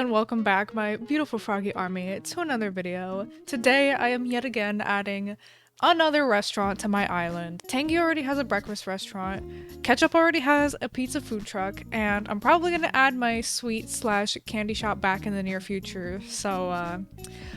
and welcome back, my beautiful froggy army, to another video. Today I am yet again adding another restaurant to my island. Tangy already has a breakfast restaurant, Ketchup already has a pizza food truck, and I'm probably going to add my sweet slash candy shop back in the near future, so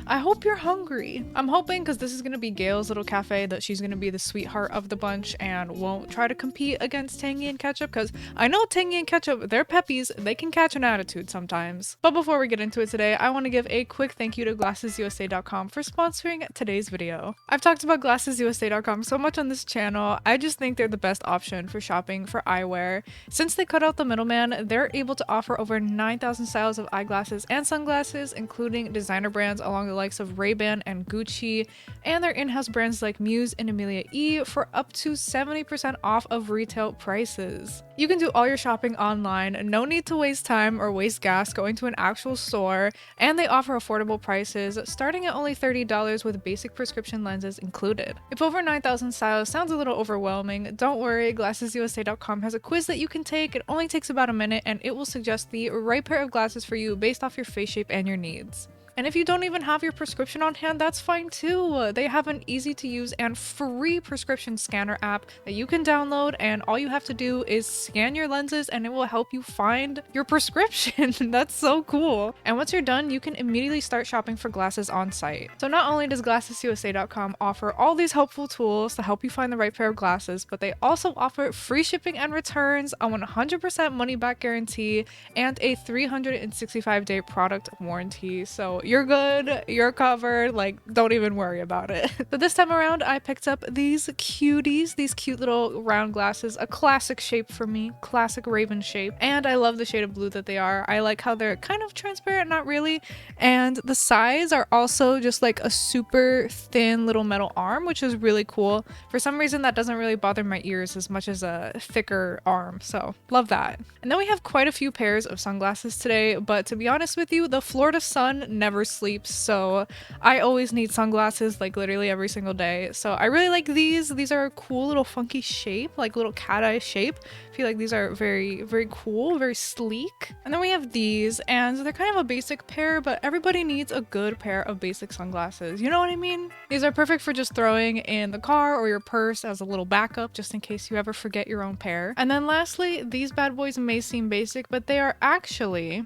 I hope you're hungry. I'm hoping, because this is going to be Gail's little cafe, that she's going to be the sweetheart of the bunch and won't try to compete against Tangy and Ketchup, because I know Tangy and Ketchup, they're peppies, they can catch an attitude sometimes. But before we get into it today, I want to give a quick thank you to GlassesUSA.com for sponsoring today's video. I've talked about GlassesUSA.com so much on this channel. I just think they're the best option for shopping for eyewear. Since they cut out the middleman, they're able to offer over 9,000 styles of eyeglasses and sunglasses, including designer brands along the likes of Ray-Ban and Gucci, and their in-house brands like Muse and Amelia E for up to 70% off of retail prices. You can do all your shopping online, no need to waste time or waste gas going to an actual store, and they offer affordable prices starting at only $30 with basic prescription lenses included. If over 9,000 styles sounds a little overwhelming, don't worry, GlassesUSA.com has a quiz that you can take. It only takes about a minute and it will suggest the right pair of glasses for you based off your face shape and your needs. And if you don't even have your prescription on hand, that's fine too. They have an easy to use and free prescription scanner app that you can download, and all you have to do is scan your lenses and it will help you find your prescription. That's so cool. And once you're done, you can immediately start shopping for glasses on site. So not only does GlassesUSA.com offer all these helpful tools to help you find the right pair of glasses, but they also offer free shipping and returns, a 100% money back guarantee, and a 365-day product warranty. So you're good, you're covered, like, don't even worry about it. But this time around, I picked up these cuties, these cute little round glasses, a classic shape for me, classic raven shape, and I love the shade of blue that they are. I like how they're kind of transparent, not really, and the size are also just like a super thin little metal arm, which is really cool. For some reason, that doesn't really bother my ears as much as a thicker arm, so love that. And then we have quite a few pairs of sunglasses today, but to be honest with you, the Florida sun never sleeps, so I always need sunglasses like literally every single day. So I really like these. These are a cool little funky shape, like little cat eye shape. I feel like these are very cool, very sleek. And then we have these, and they're kind of a basic pair, but everybody needs a good pair of basic sunglasses, you know what I mean? These are perfect for just throwing in the car or your purse as a little backup just in case you ever forget your own pair. And then lastly, these bad boys may seem basic, but they are actually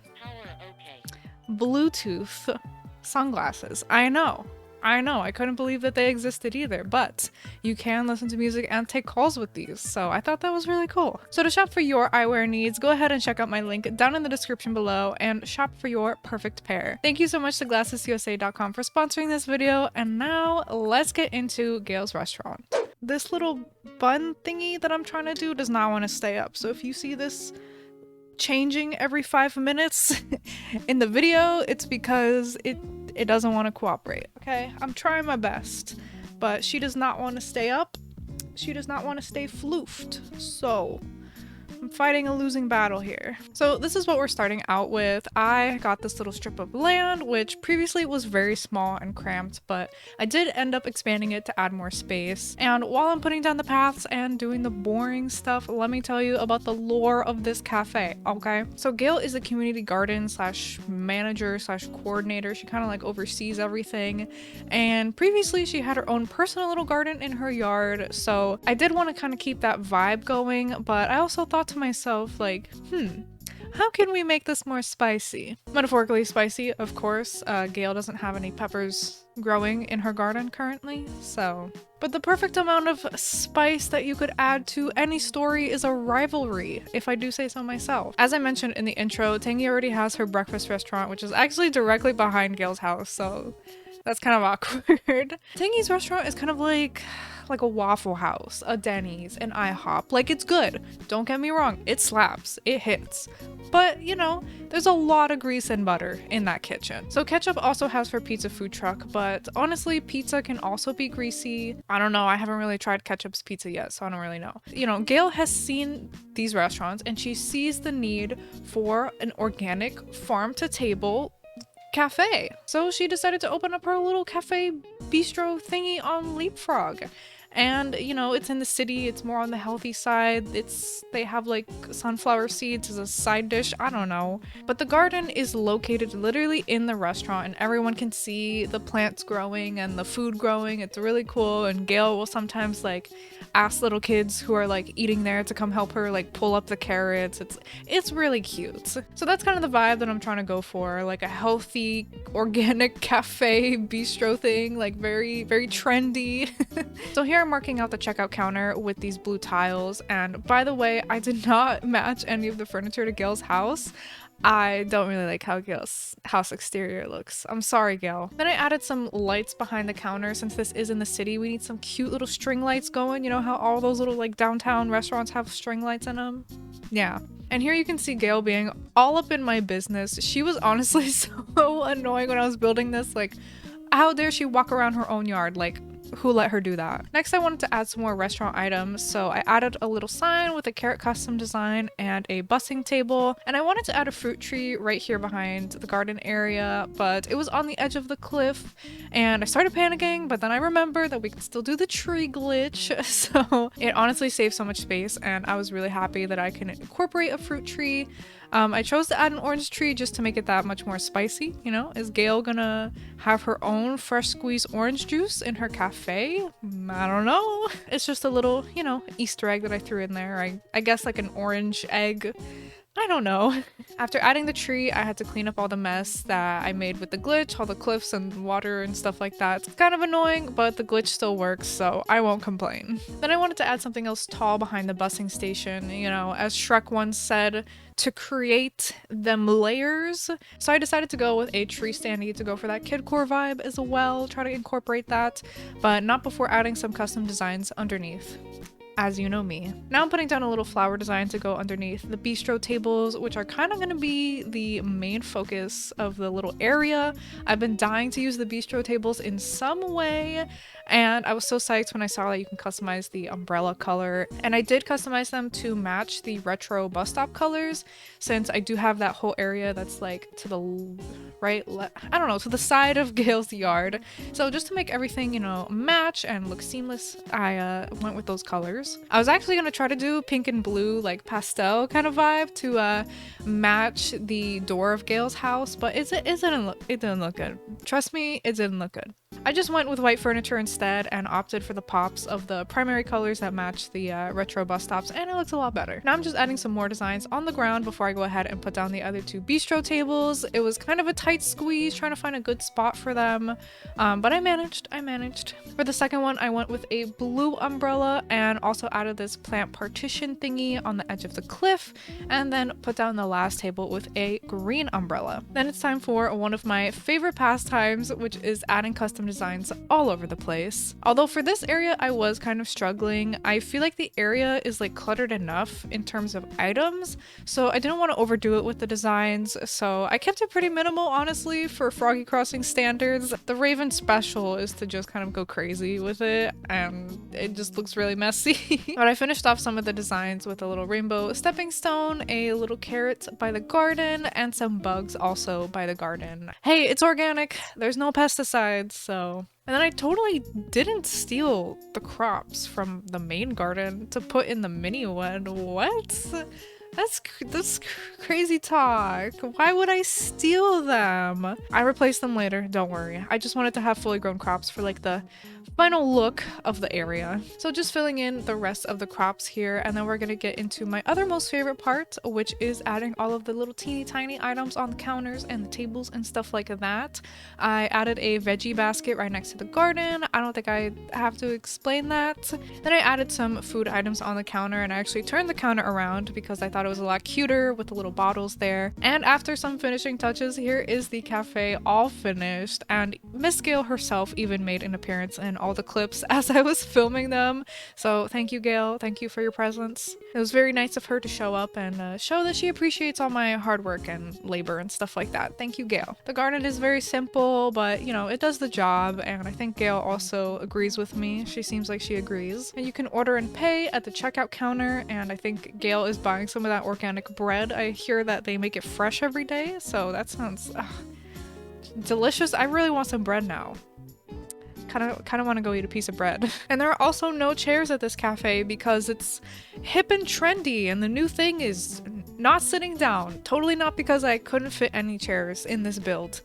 Bluetooth sunglasses. I know, I couldn't believe that they existed either, but you can listen to music and take calls with these, so I thought that was really cool. So to shop for your eyewear needs, go ahead and check out my link down in the description below and shop for your perfect pair. Thank you so much to GlassesUSA.com for sponsoring this video, and now let's get into Gail's restaurant. This little bun thingy that I'm trying to do does not want to stay up, so if you see this changing every 5 minutes in the video, it's because it doesn't want to cooperate. Okay, I'm trying my best, but she does not want to stay up. She does not want to stay floofed, so I'm fighting a losing battle here. So this is what we're starting out with. I got this little strip of land, which previously was very small and cramped, but I did end up expanding it to add more space. And while I'm putting down the paths and doing the boring stuff, let me tell you about the lore of this cafe, okay? So Gail is a community garden slash manager slash coordinator. She kind of like oversees everything. And previously she had her own personal little garden in her yard. So I did want to kind of keep that vibe going, but I also thought to myself, like, how can we make this more spicy? Metaphorically spicy, of course. Gail doesn't have any peppers growing in her garden currently, so. But the perfect amount of spice that you could add to any story is a rivalry, if I do say so myself. As I mentioned in the intro, Tangy already has her breakfast restaurant, which is actually directly behind Gail's house, so that's kind of awkward. Tangy's restaurant is kind of like a Waffle House, a Denny's, an IHOP. Like, it's good. Don't get me wrong. It slaps. It hits. But, you know, there's a lot of grease and butter in that kitchen. So Ketchup also has her pizza food truck, but honestly, pizza can also be greasy. I don't know. I haven't really tried Ketchup's pizza yet, so I don't really know. You know, Gail has seen these restaurants and she sees the need for an organic farm-to-table cafe. So she decided to open up her little cafe bistro thingy on Leapfrog. And you know, it's in the city, it's more on the healthy side. They have like sunflower seeds as a side dish, I don't know. But the garden is located literally in the restaurant and everyone can see the plants growing and the food growing. It's really cool, and Gail will sometimes like ask little kids who are like eating there to come help her like pull up the carrots. It's really cute. So that's kind of the vibe that I'm trying to go for, like a healthy organic cafe bistro thing, like very trendy. So here I'm marking out the checkout counter with these blue tiles, and by the way, I did not match any of the furniture to Gail's house. I don't really like how Gail's house exterior looks. I'm sorry, Gail. Then I added some lights behind the counter. Since this is in the city, we need some cute little string lights going. You know how all those little like downtown restaurants have string lights in them? Yeah. And here you can see Gail being all up in my business. She was honestly so annoying when I was building this. Like, how dare she walk around her own yard? Like, who let her do that? Next, I wanted to add some more restaurant items, so I added a little sign with a carrot custom design and a busing table, and I wanted to add a fruit tree right here behind the garden area, but it was on the edge of the cliff, and I started panicking, but then I remembered that we could still do the tree glitch, so it honestly saved so much space, and I was really happy that I can incorporate a fruit tree. I chose to add an orange tree just to make it that much more spicy, you know? Is Gail gonna have her own fresh squeezed orange juice in her cafe? I don't know. It's just a little, you know, Easter egg that I threw in there. I guess like an orange egg. I don't know. After adding the tree, I had to clean up all the mess that I made with the glitch, all the cliffs and water and stuff like that. It's kind of annoying, but the glitch still works, so I won't complain. Then I wanted to add something else tall behind the busing station, you know, as Shrek once said, to create them layers. So I decided to go with a tree standee to go for that kidcore vibe as well, try to incorporate that, but not before adding some custom designs underneath. As you know me. Now I'm putting down a little flower design to go underneath the bistro tables, which are kind of going to be the main focus of the little area. I've been dying to use the bistro tables in some way, and I was so psyched when I saw that you can customize the umbrella color, and I did customize them to match the retro bus stop colors, since I do have that whole area that's like to the right, I don't know, to the side of Gail's yard. So just to make everything, you know, match and look seamless, I went with those colors. I was actually gonna try to do pink and blue, like pastel kind of vibe to match the door of Gail's house, but it didn't look good. Trust me, it didn't look good. I just went with white furniture instead and opted for the pops of the primary colors that match the retro bus stops, and it looks a lot better. Now I'm just adding some more designs on the ground before I go ahead and put down the other two bistro tables. It was kind of a tight squeeze trying to find a good spot for them, but I managed. For the second one, I went with a blue umbrella and also added this plant partition thingy on the edge of the cliff, and then put down the last table with a green umbrella. Then it's time for one of my favorite pastimes, which is adding custom designs all over the place. Although for this area I was kind of struggling. I feel like the area is like cluttered enough in terms of items, so I didn't want to overdo it with the designs, so I kept it pretty minimal honestly for Froggy Crossing standards. The Raven special is to just kind of go crazy with it, and it just looks really messy. But I finished off some of the designs with a little rainbow stepping stone, a little carrot by the garden, and some bugs also by the garden. Hey, it's organic, there's no pesticides, so. And then I totally didn't steal the crops from the main garden to put in the mini one. What? That's crazy talk. Why would I steal them? I replaced them later, don't worry. I just wanted to have fully grown crops for like the final look of the area. So just filling in the rest of the crops here, and then we're gonna get into my other most favorite part, which is adding all of the little teeny tiny items on the counters and the tables and stuff like that. I added a veggie basket right next to the garden. I don't think I have to explain that. Then I added some food items on the counter, and I actually turned the counter around because I thought it was a lot cuter with the little bottles there. And after some finishing touches, here is the cafe all finished, and Miss Gail herself even made an appearance in all the clips as I was filming them. So thank you, Gail. Thank you for your presence. It was very nice of her to show up and show that she appreciates all my hard work and labor and stuff like that. Thank you, Gail. The garden is very simple, but you know, it does the job, and I think Gail also agrees with me. She seems like she agrees. And you can order and pay at the checkout counter, and I think Gail is buying some of that organic bread. I hear that they make it fresh every day, so that sounds delicious. I really want some bread now. Kind of want to go eat a piece of bread. And there are also no chairs at this cafe because it's hip and trendy, and the new thing is not sitting down. Totally not because I couldn't fit any chairs in this build.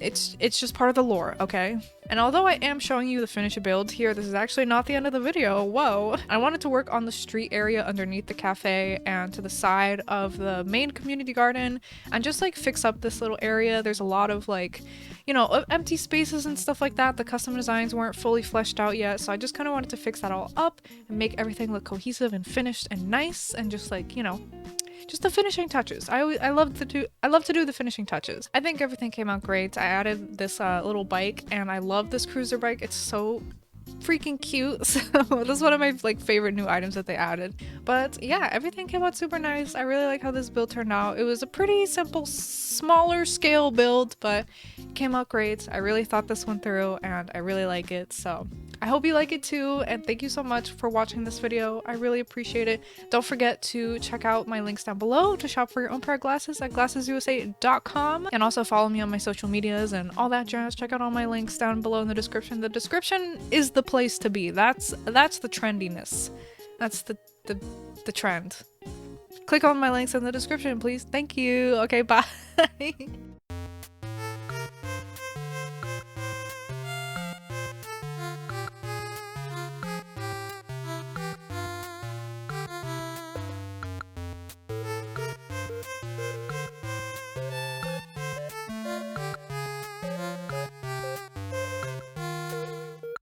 It's just part of the lore, okay? And although I am showing you the finished build here, this is actually not the end of the video. Whoa. I wanted to work on the street area underneath the cafe and to the side of the main community garden and just like fix up this little area. There's a lot of like, you know, empty spaces and stuff like that. The custom designs weren't fully fleshed out yet, so I just kind of wanted to fix that all up and make everything look cohesive and finished and nice and just like, you know, just the finishing touches. I love to do the finishing touches. I think everything came out great. I added this little bike, and I love this cruiser bike. It's so freaking cute. So this is one of my like favorite new items that they added. But yeah, everything came out super nice. I really like how this build turned out. It was a pretty simple, smaller scale build, but it came out great. I really thought this one through, and I really like it. So I hope you like it too, and thank you so much for watching this video. I really appreciate it. Don't forget to check out my links down below to shop for your own pair of glasses at glassesusa.com, and also follow me on my social medias and all that jazz. Check out all my links down below in the description. The description is the place to be. That's the trendiness. That's the trend. Click on my links in the description, please. Thank you. Okay, bye.